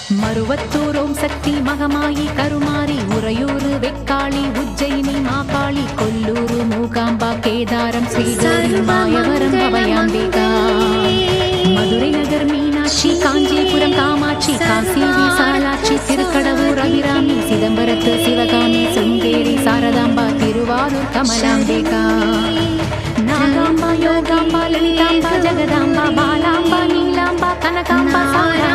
Maruvathur Om Sakthi Magamayi Karumari Uraiyur Vekkali Ujjayini Mahakali Kollur Mookamba Kedaram Sri Gowri Mayavaram பவயாம்பிகா Madurai Nagar Meenakshi Kanchipuram Kamakshi Kashi Visalakshi Thirukadavur Abirami சிதம்பரத்து Sivakami Sringeri Sharadamba Thiruvarur Kamalambika Nagamba Yogamba Lalithamba Jagadamba பாலாம்பா நீலாம்பா கனகாம்பா Sarah